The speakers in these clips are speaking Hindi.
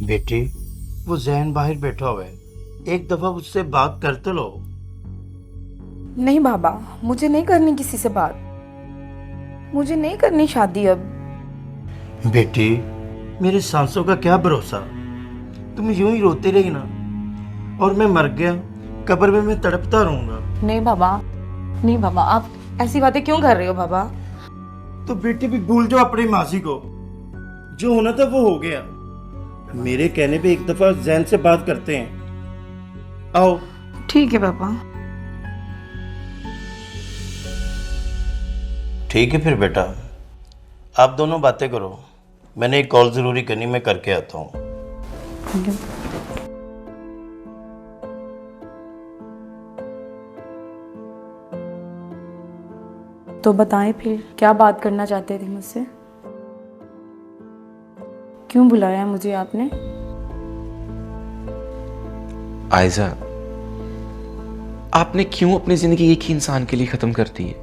बेटी, वो जैन बाहर बैठा हुआ है, एक दफा उससे बात कर तो लो। नहीं बाबा, मुझे नहीं करनी किसी से बात। मुझे नहीं करनी शादी अब। बेटी, मेरे सांसों का क्या भरोसा, तुम यूं ही रोती रही ना और मैं मर गया, कब्र में मैं तड़पता रहूंगा। नहीं बाबा, नहीं बाबा, आप ऐसी बातें क्यों कर रहे हो बाबा? तो बेटी भी भूल जाओ अपनी मासी को, जो होना था वो हो गया। मेरे कहने पे एक दफा जैन से बात करते हैं, आओ। ठीक है पापा। ठीक है फिर बेटा, आप दोनों बातें करो, मैंने एक कॉल जरूरी करनी, मैं करके आता हूँ। ठीक है। तो बताएं फिर क्या बात करना चाहते थे मुझसे? क्यों बुलाया मुझे आपने? आयजा, आपने क्यों अपनी जिंदगी एक ही इंसान के लिए खत्म कर दी है?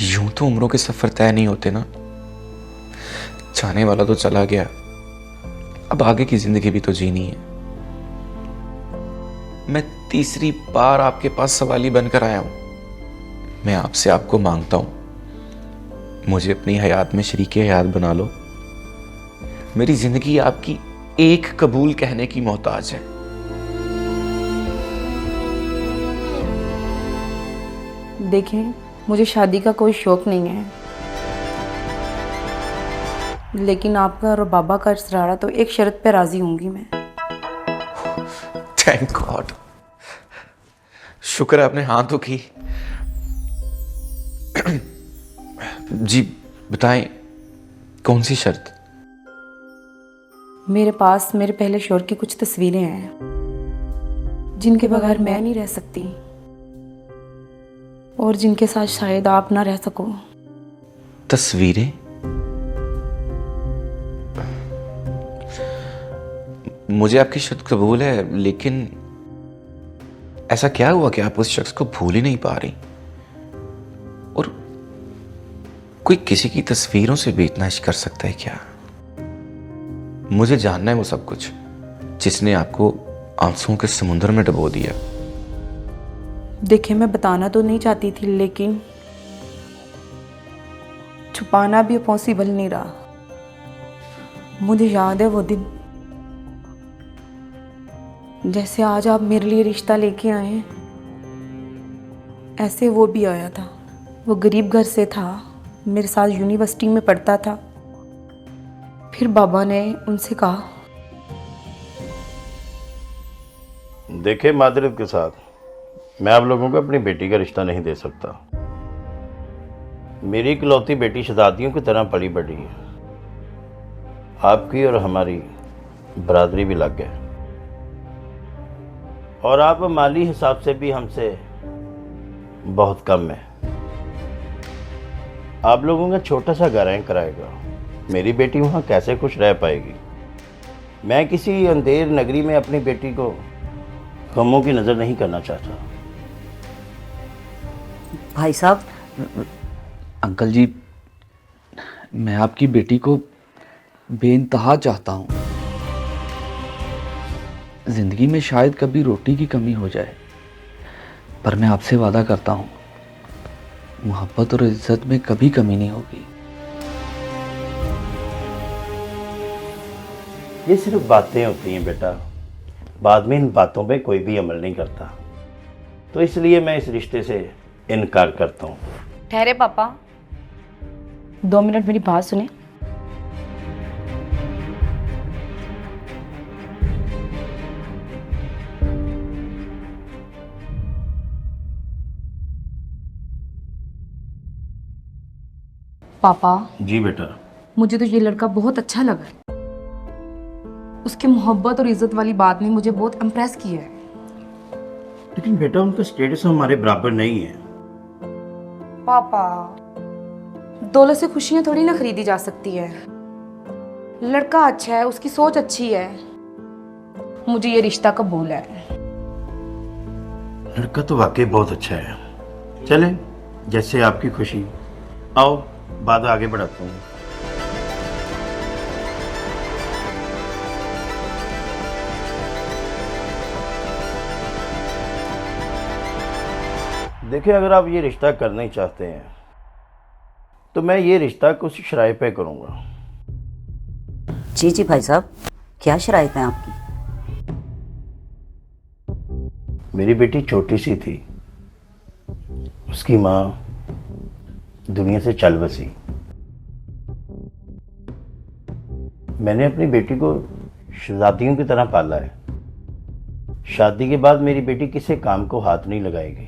यूं तो उम्रों के सफर तय नहीं होते ना। जाने वाला तो चला गया, अब आगे की जिंदगी भी तो जीनी है। मैं तीसरी बार आपके पास सवाली बनकर आया हूं। मैं आपसे आपको मांगता हूं, मुझे अपनी हयात में शरीके हयात बना लो। मेरी जिंदगी आपकी एक कबूल कहने की मोहताज है। देखें, मुझे शादी का कोई शौक नहीं है, लेकिन आपका और बाबा का इसरार है तो एक शर्त पे राजी होंगी मैं। थैंक गॉड, शुक्र है आपने हाँ तो की। जी बताएं, कौन सी शर्त? मेरे पास मेरे पहले शौहर की कुछ तस्वीरें हैं जिनके बगैर मैं नहीं रह सकती और जिनके साथ शायद आप ना रह सको। तस्वीरें? मुझे आपकी शर्त कबूल है, लेकिन ऐसा क्या हुआ कि आप उस शख्स को भूल ही नहीं पा रही? और कोई किसी की तस्वीरों से भी इतना इश्क कर सकता है क्या? मुझे जानना है वो सब कुछ जिसने आपको आंसुओं के समुद्र में डुबो दिया। देखिए, मैं बताना तो नहीं चाहती थी, लेकिन छुपाना भी पॉसिबल नहीं रहा। मुझे याद है वो दिन, जैसे आज आप मेरे लिए रिश्ता लेके आए हैं, ऐसे वो भी आया था। वो गरीब घर से था, मेरे साथ यूनिवर्सिटी में पढ़ता था। फिर बाबा ने उनसे कहा, देखे मादरत के साथ मैं आप लोगों को अपनी बेटी का रिश्ता नहीं दे सकता। मेरी इकलौती बेटी शहजादियों की तरह पली बढ़ी है, आपकी और हमारी बरादरी भी लग गए, और आप माली हिसाब से भी हमसे बहुत कम है। आप लोगों का छोटा सा घर है कराएगा, मेरी बेटी वहाँ कैसे खुश रह पाएगी? मैं किसी अंधेर नगरी में अपनी बेटी को गमों की नज़र नहीं करना चाहता। भाई साहब, अंकल जी, मैं आपकी बेटी को बेइंतहा चाहता हूँ। जिंदगी में शायद कभी रोटी की कमी हो जाए, पर मैं आपसे वादा करता हूँ मोहब्बत और इज्जत में कभी कमी नहीं होगी। ये सिर्फ बातें होती हैं बेटा, बाद में इन बातों पे कोई भी अमल नहीं करता, तो इसलिए मैं इस रिश्ते से इनकार करता हूँ। ठहरे पापा, 2 मिनट मेरी बात सुने। पापा, जी बेटा। मुझे तो ये लड़का बहुत अच्छा लगा। उसकी मोहब्बत और इज्जत वाली बात ने मुझे बहुत इम्प्रेस किया है। लेकिन बेटा, उनका स्टेटस हमारे बराबर नहीं है। पापा, दौलत से खुशियां थोड़ी ना खरीदी जा सकती है। लड़का अच्छा है, उसकी सोच अच्छी है, मुझे ये रिश्ता कबूल है। लड़का तो वाकई बहुत अच्छा है। चले, जैसे आपकी खुशी। आओ, बात आगे बढ़ाता हूँ। देखिए, अगर आप ये रिश्ता करना ही चाहते हैं तो मैं ये रिश्ता कुछ शराइ पे करूँगा। जी जी भाई साहब, क्या शराइत हैं आपकी? मेरी बेटी छोटी सी थी, उसकी माँ दुनिया से चल बसी। मैंने अपनी बेटी को शहजादियों की तरह पाला है। शादी के बाद मेरी बेटी किसी काम को हाथ नहीं लगाएगी।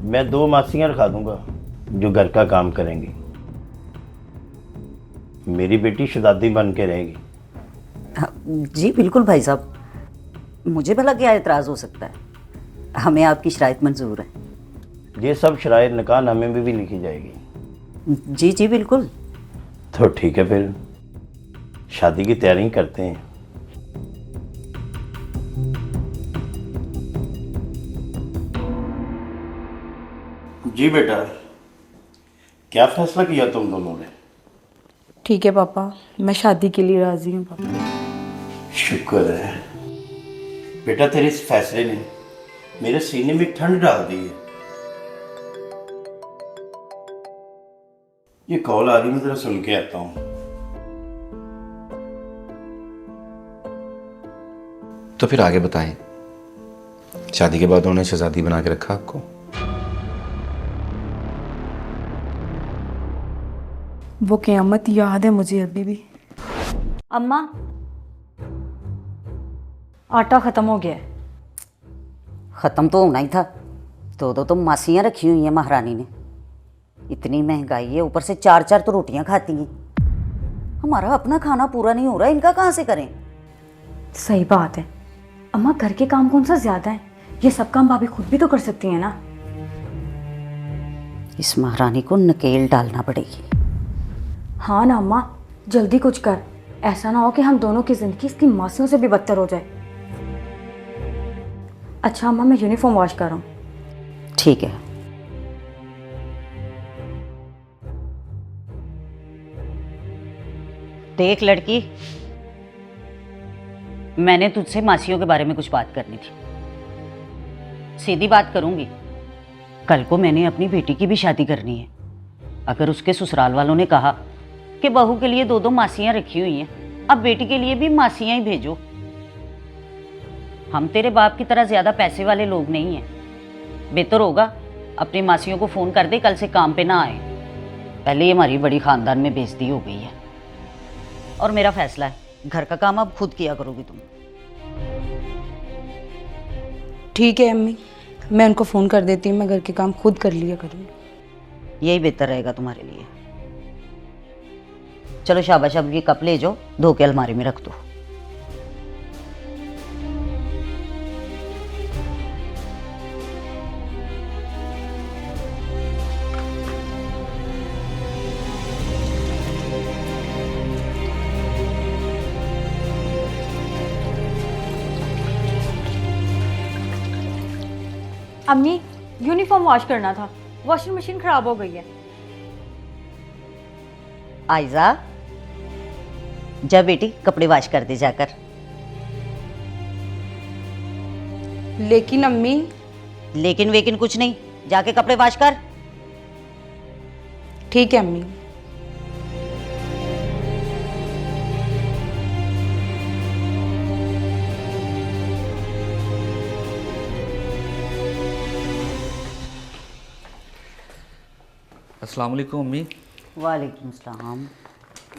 मैं 2 मासियां रखा दूंगा जो घर का काम करेंगी। मेरी बेटी शहजादी बन के रहेगी। जी बिल्कुल भाई साहब, मुझे भला क्या एतराज़ हो सकता है? हमें आपकी शराइत मंजूर है। ये सब शराइत निकाहनामे में भी लिखी जाएगी। जी जी बिल्कुल। तो ठीक है, फिर शादी की तैयारी करते हैं। जी बेटा, क्या फैसला किया तुम दोनों ने? ठीक है पापा, मैं शादी के लिए राजी हूँ पापा। शुक्र है बेटा, तेरे इस फैसले ने मेरे सीने में ठंड डाल दी है। ये कॉल आ रही, मैं जरा सुन के आता हूँ। तो फिर आगे बताएं, शादी के बाद उन्होंने शहजादी बना के रखा आपको? वो क़यामत याद है मुझे अभी भी। अम्मा, आटा ख़त्म हो गया है। ख़त्म तो होना ही था। तो मासियाँ रखी हुई हैं महारानी ने। इतनी महंगाई है, ऊपर से 4-4 तो रोटियां खाती हैं। हमारा अपना खाना पूरा नहीं हो रहा, इनका कहाँ से करें? सही बात है अम्मा, घर के काम कौन सा ज़्यादा है? ये सब काम भाभी खुद भी तो कर सकती हैं ना। इस महारानी को नकेल डालना पड़ेगी। हाँ ना अम्मा, जल्दी कुछ कर। ऐसा ना हो कि हम दोनों की ज़िंदगी इसकी मासियों से भी बदतर हो जाए। अच्छा अम्मा, मैं यूनिफॉर्म वॉश कर रहा हूँ। ठीक है। देख लड़की, मैंने तुझसे मासियों के बारे में कुछ बात करनी थी। सीधी बात करूंगी, कल को मैंने अपनी बेटी की भी शादी करनी है। अगर उसके ससुराल वालों ने कहा कि बहू के लिए 2-2 मासियां रखी हुई हैं, अब बेटी के लिए भी मासियां ही भेजो। हम तेरे बाप की तरह ज़्यादा पैसे वाले लोग नहीं हैं। बेहतर होगा अपनी मासियों को फ़ोन कर दे, कल से काम पे ना आए। पहले ही हमारी बड़ी ख़ानदान में बेइज्जती हो गई है। और मेरा फैसला है, घर का काम अब खुद किया करोगी तुम। ठीक है अम्मी, मैं उनको फ़ोन कर देती हूँ, मैं घर के काम खुद कर लिया करूँगी। यही बेहतर रहेगा तुम्हारे लिए। चलो शाबाश, अब ये कप ले जाओ, धो के अलमारी में रख दो। अम्मी, यूनिफॉर्म वॉश करना था, वॉशिंग मशीन ख़राब हो गई है। आयजा, जा बेटी कपड़े वॉश कर दे जाकर। लेकिन अम्मी। लेकिन वेकिन कुछ नहीं, जाके कपड़े वॉश कर। ठीक है अम्मी। अस्सलाम वालेकुम अम्मी। वालेकुम सलाम।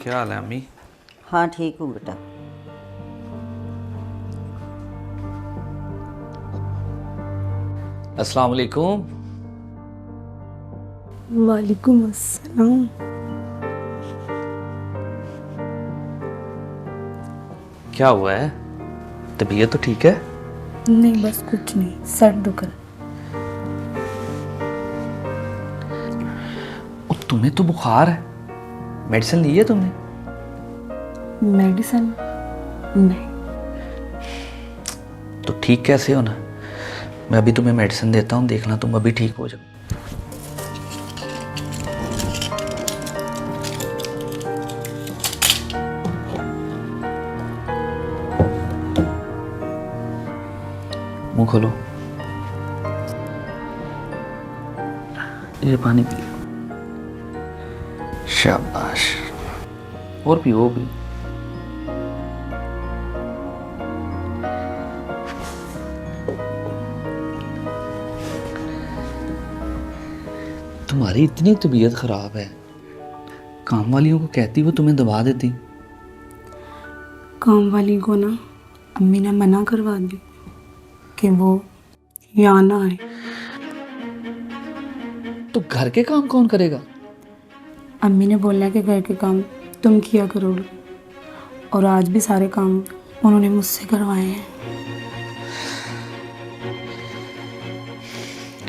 क्या हाल है अम्मी? हाँ ठीक हूँ बेटा। अस्सलाम वालेकुम। वालेकुम अस्सलाम। क्या हुआ है? तबीयत तो ठीक है? नहीं बस कुछ नहीं, सर दुख रहा। तुम्हें तो बुखार है, मेडिसिन ली है तुमने? मेडिसिन नहीं। तो ठीक कैसे हो ना? मैं अभी तुम्हें मेडिसिन देता हूँ, देखना तुम अभी ठीक हो जाओ। मुंह खोलो। ये पानी पियो। शाबाश, और पियो वो भी। तुम्हारी इतनी तबीयत खराब है, काम वालियों को कहती वो तुम्हें दबा देती। काम वाली को ना अम्मी ने मना करवा दी कि वो यहाँ ना आए। तो घर के काम कौन करेगा? अम्मी ने बोला कि घर के काम तुम किया करोगे, और आज भी सारे काम उन्होंने मुझसे करवाए हैं।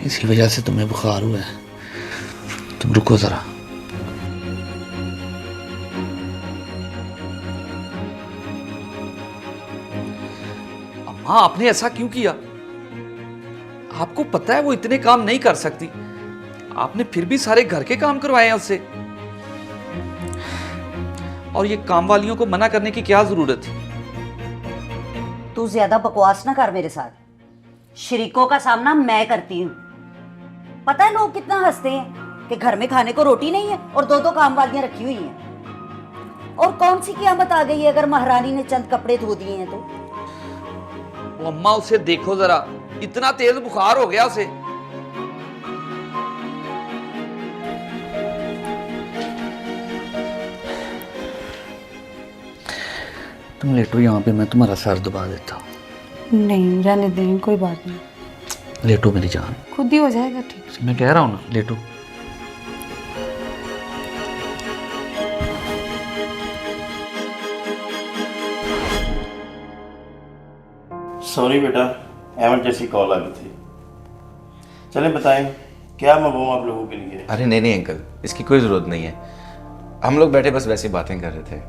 इसी वजह से तुम्हें बुखार हुआ है। तुम रुको जरा। अम्मा, आपने ऐसा क्यों किया? आपको पता है वो इतने काम नहीं कर सकती, आपने फिर भी सारे घर के काम करवाए हैं उससे। और ये काम वालियों को मना करने की क्या जरूरत थी? तू ज्यादा बकवास ना कर मेरे साथ। शरीकों का सामना मैं करती हूँ। पता है लोग कितना हंसते हैं कि घर में खाने को रोटी नहीं है और दो दो काम वालियां रखी हुई हैं। और कौन सी क़यामत आ गई है अगर महारानी ने चंद कपड़े धो दिए हैं तो? वो अम्मा, उसे देखो जरा, इतना तेज बुखार हो गया उसे। तुम लेटो यहाँ पे, मैं तुम्हारा सर दबा देता हूँ। नहीं, रहने दें, कोई बात नहीं, लेटो मेरी जान। खुद ही हो जाएगा ठीक। मैं कह रहा हूँ ना, लेटो। सॉरी बेटा, एमरजेंसी कॉल आ गई थी। चलें बताएं, क्या मबूम आप लोगों के लिए? अरे नहीं अंकल, इसकी कोई ज़रूरत नहीं है। हम लोग बैठे बस वैसी बातें कर रहे थे।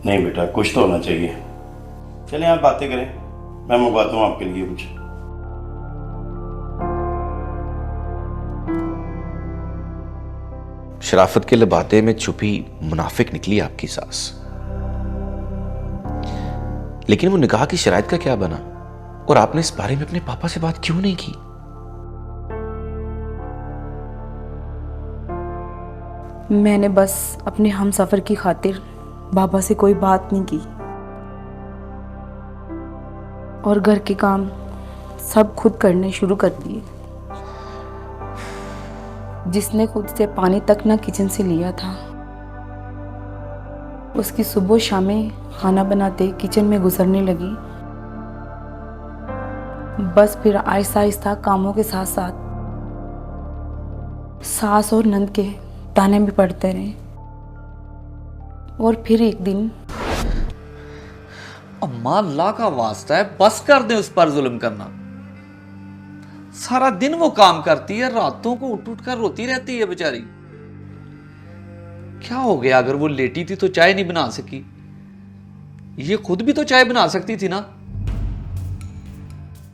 नहीं बेटा, कुछ तो होना चाहिए। चलें आप बातें करें, मैं मंगवाता हूँ आपके लिए कुछ। शराफत के लबाते में छुपी मुनाफिक निकली आपकी सास। लेकिन वो निकाह की शराइत का क्या बना, और आपने इस बारे में अपने पापा से बात क्यों नहीं की? मैंने बस अपने हम सफ़र की खातिर बाबा से कोई बात नहीं की, और घर के काम सब खुद करने शुरू कर दिए। जिसने खुद से पानी तक ना किचन से लिया था, उसकी सुबह शामें खाना बनाते किचन में गुजरने लगी। बस फिर आहिस्ता आहिस्ता कामों के साथ साथ सास और नंद के ताने भी पड़ते रहे। और फिर एक दिन, अम्मा, अल्लाह का वास्ता है, बस कर दे उस पर जुल्म करना। सारा दिन वो काम करती है, रातों को उठ उठ कर रोती रहती है बेचारी। क्या हो गया? अगर वो लेटी थी तो चाय नहीं बना सकी, ये खुद भी तो चाय बना सकती थी ना।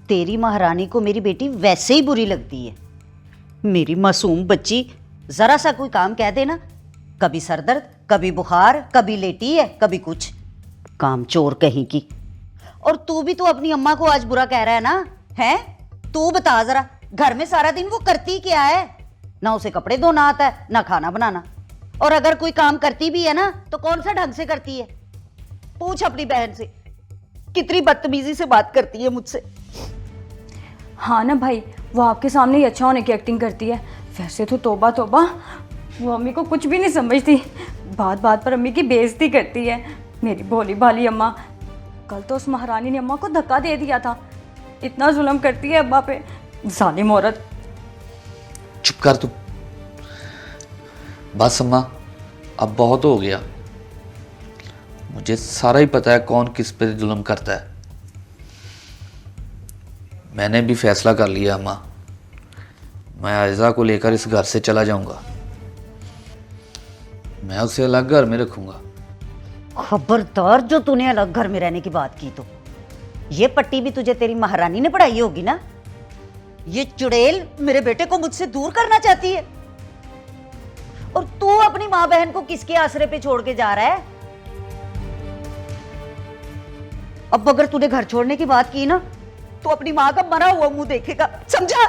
तेरी महारानी को मेरी बेटी वैसे ही बुरी लगती है। मेरी मासूम बच्ची जरा सा कोई काम कह दे ना, कभी सर दर्द, कभी बुखार, कभी लेटी है, कभी कुछ। काम चोर कहीं की। और तू भी तो अपनी अम्मा को आज बुरा कह रहा है ना? है? तू बता जरा, घर में सारा दिन वो करती क्या है? ना उसे कपड़े धोना आता है, ना खाना बनाना। और अगर कोई काम करती भी है ना, तो कौन सा ढंग से करती है? पूछ अपनी बहन से, कितनी बदतमीजी से बात करती है मुझसे। हाँ ना भाई, वो आपके सामने ही अच्छा होने की एक्टिंग करती है। वैसे तो तौबा तौबा, वो अम्मी को कुछ भी नहीं समझती, बात बात पर अम्मी की बेइज्जती करती है। मेरी भोली भाली अम्मा। कल तो उस महारानी ने अम्मा को धक्का दे दिया था। इतना जुल्म करती है अब्बा पे, जालिम औरत। चुप कर तू। बस अम्मा, अब बहुत हो गया। मुझे सारा ही पता है कौन किस पे जुल्म करता है। मैंने भी फैसला कर लिया अम्मा, मैं आयजा को लेकर इस घर से चला जाऊंगा। मैं उसे अलग घर में रखूंगा। खबरदार, जो तूने अलग घर में रहने की बात की तो ये पट्टी भी तुझे तेरी महारानी ने पढ़ाई होगी ना? ये चुड़ैल मेरे बेटे को मुझसे दूर करना चाहती है। और तू अपनी माँ बहन को किसके आसरे पे छोड़ के जा रहा है? अब अगर तूने घर छोड़ने की बात की ना, तो अपनी माँ का मरा हुआ मुंह देखेगा, समझा?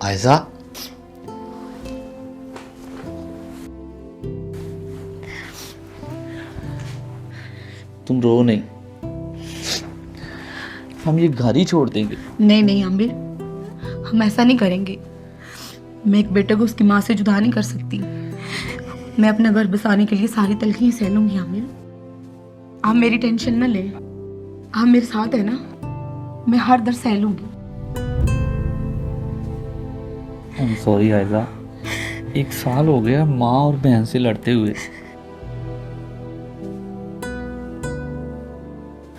आयजा, तुम रो नहीं, हम ये घर ही छोड़ देंगे। नहीं नहीं आमिर, हम ऐसा नहीं करेंगे। मैं एक बेटे को उसकी माँ से जुदा नहीं कर सकती। मैं अपना घर बसाने के लिए सारी तलखी सह लूंगी आमिर। आप मेरी टेंशन न ले, आप मेरे साथ है ना, मैं हर दर्द सह लूंगी। सॉरी आयजा, 1 साल हो गया माँ और बहन से लड़ते हुए,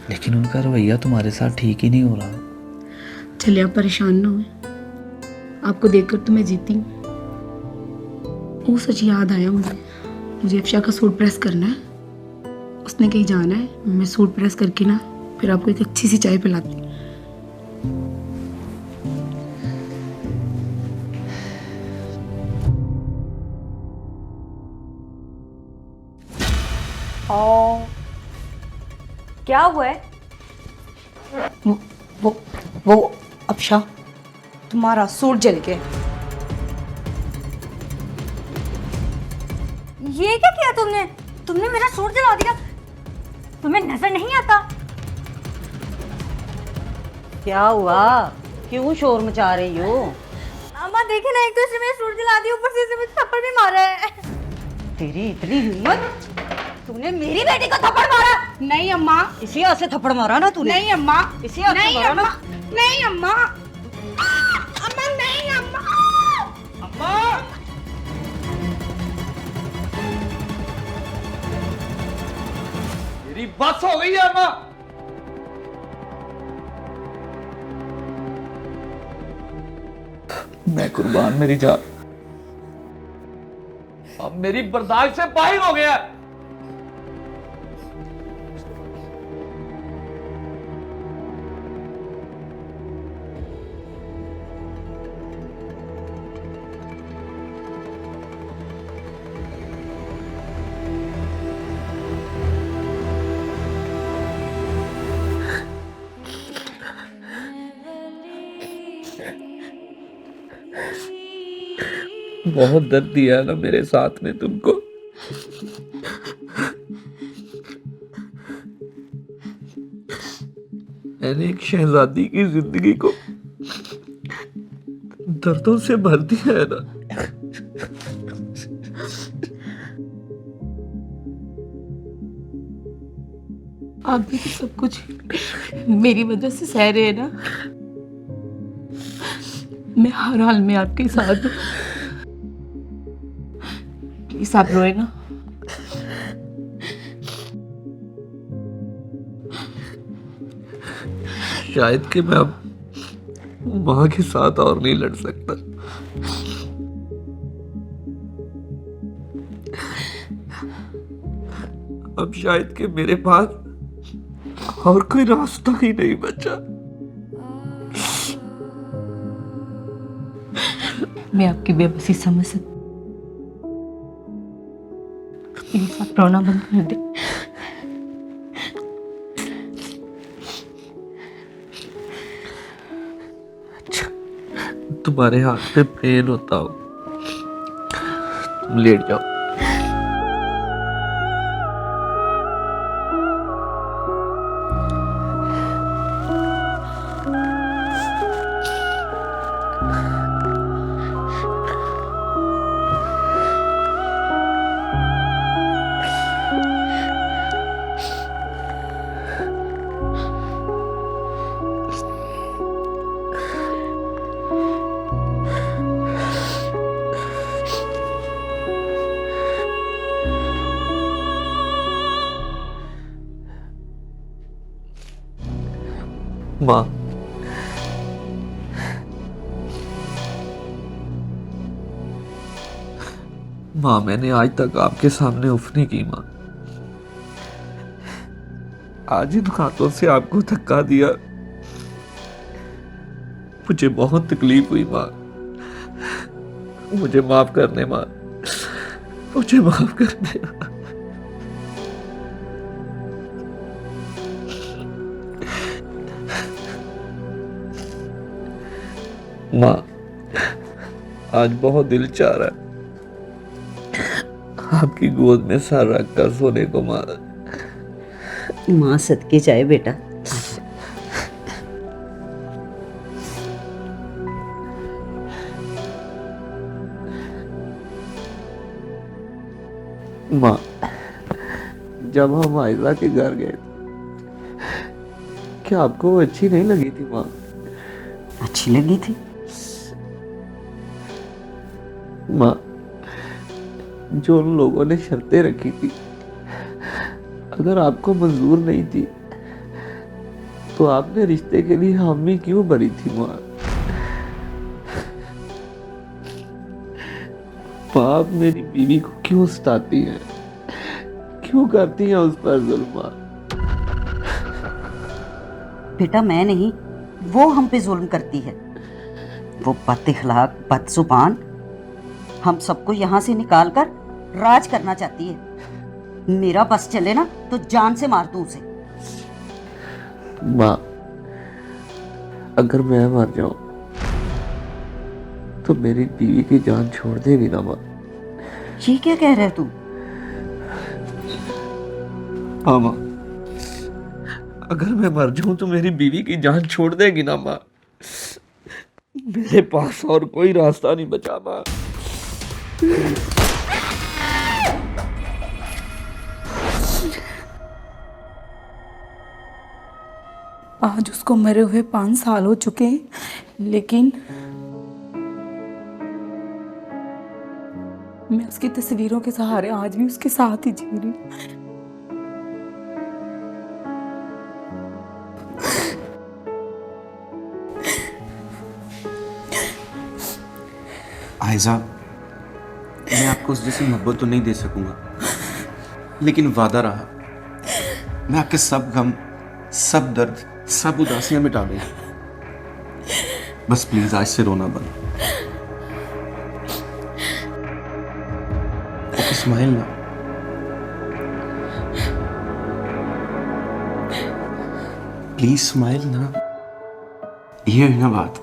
लेकिन उनका रवैया तुम्हारे साथ ठीक ही नहीं हो रहा। चलिए आप परेशान ना हुए, आपको देखकर तो मैं जीती हूँ। वो सच याद आया मुझे अफशा का सूट प्रेस करना है। उसने कहीं जाना है, मैं सूट प्रेस करके ना फिर आपको एक अच्छी सी चाय पिलाती हूँ। ओ, क्या हुआ है? वो अफशा, तुम्हारा सूट जल गया। ये क्या किया तुमने? तुमने मेरा सूट जला दिया। तुम्हें नजर नहीं आता? क्या हुआ, क्यों शोर मचा रही हो? अम्मा देखे ना, एक तो इसने मेरा सूट जला दिया, ऊपर से इसने मुझे थप्पड़ भी मारा है। तेरी इतनी हिम्मत, तूने मेरी बेटी को थप्पड़ मारा? नहीं अम्मा, इसी हाथ से थप्पड़ मारा ना तूने? नहीं अम्मा, इसी हाथ से नहीं मारा अम्मा, ना? नहीं अम्मा, अम्मा नहीं अम्मा, अम्मा। मेरी बस हो गई है अम्मा। मैं कुर्बान मेरी जान, अब मेरी बर्दाश्त से बाहर हो गया। बहुत दर्द दिया ना मेरे साथ में तुमको। मैंने एक शहजादी की जिंदगी को दर्दों से भर दिया है ना। आप भी तो सब कुछ मेरी वजह से सह रहे हैं ना। मैं हर हाल में आपके साथ हूँ। प्लीज आप रोए ना। शायद कि मैं अब माँ के साथ और नहीं लड़ सकता। अब शायद कि मेरे पास और कोई रास्ता ही नहीं बचा। मैं आपकी बेबसी समझ सकती। प्लीज आप रोना बंद कर दे। तुम्हारे हाथ पे पेन होता हो, तुम लेट जाओ। माँ, माँ मैंने आज तक आपके सामने उफ नहीं की। माँ आज इन हाथों से आपको धक्का दिया, मुझे बहुत तकलीफ हुई। माँ मुझे माफ करने, माँ मुझे माफ करने। माँ आज बहुत दिल चाह रहा है आपकी गोद में सर रख कर सोने को माँ। माँ सदके जाए बेटा। माँ, जब हम आयजा के घर गए क्या आपको वो अच्छी नहीं लगी थी माँ? अच्छी लगी थी। माँ, जो उन लोगों ने शर्तें रखी थी अगर आपको मंजूर नहीं थी तो आपने रिश्ते के लिए हामी क्यों भरी थी माँ? आप मेरी बीवी को क्यों सताती हैं, क्यों करती हैं उस पर जुल्म? बेटा मैं नहीं, वो हम पे जुल्म करती है। वो बद इखलाक, बदजुबान हम सबको यहाँ से निकाल कर राज करना चाहती है। मेरा बस चले ना तो जान से मार दूं उसे। माँ, अगर मैं मर जाऊं तो मेरी बीवी की जान छोड़ देगी ना माँ? ये क्या कह रहे तू? हाँ माँ, अगर मैं मर जाऊं तो मेरी बीवी की जान छोड़ देगी ना माँ? मेरे पास और कोई रास्ता नहीं बचा माँ। आज उसको मरे हुए 5 साल हो चुके हैं, लेकिन मैं उसकी तस्वीरों के सहारे आज भी उसके साथ ही जी रही हूँ। आयजा, मैं आपको उस जैसी मोहब्बत तो नहीं दे सकूंगा, लेकिन वादा रहा मैं आपके सब गम, सब दर्द, सब उदासियां मिटा दूंगा। बस प्लीज आज से रोना बंद। ओके स्माइल ना। प्लीज स्माइल ना। ये हुई ना बात।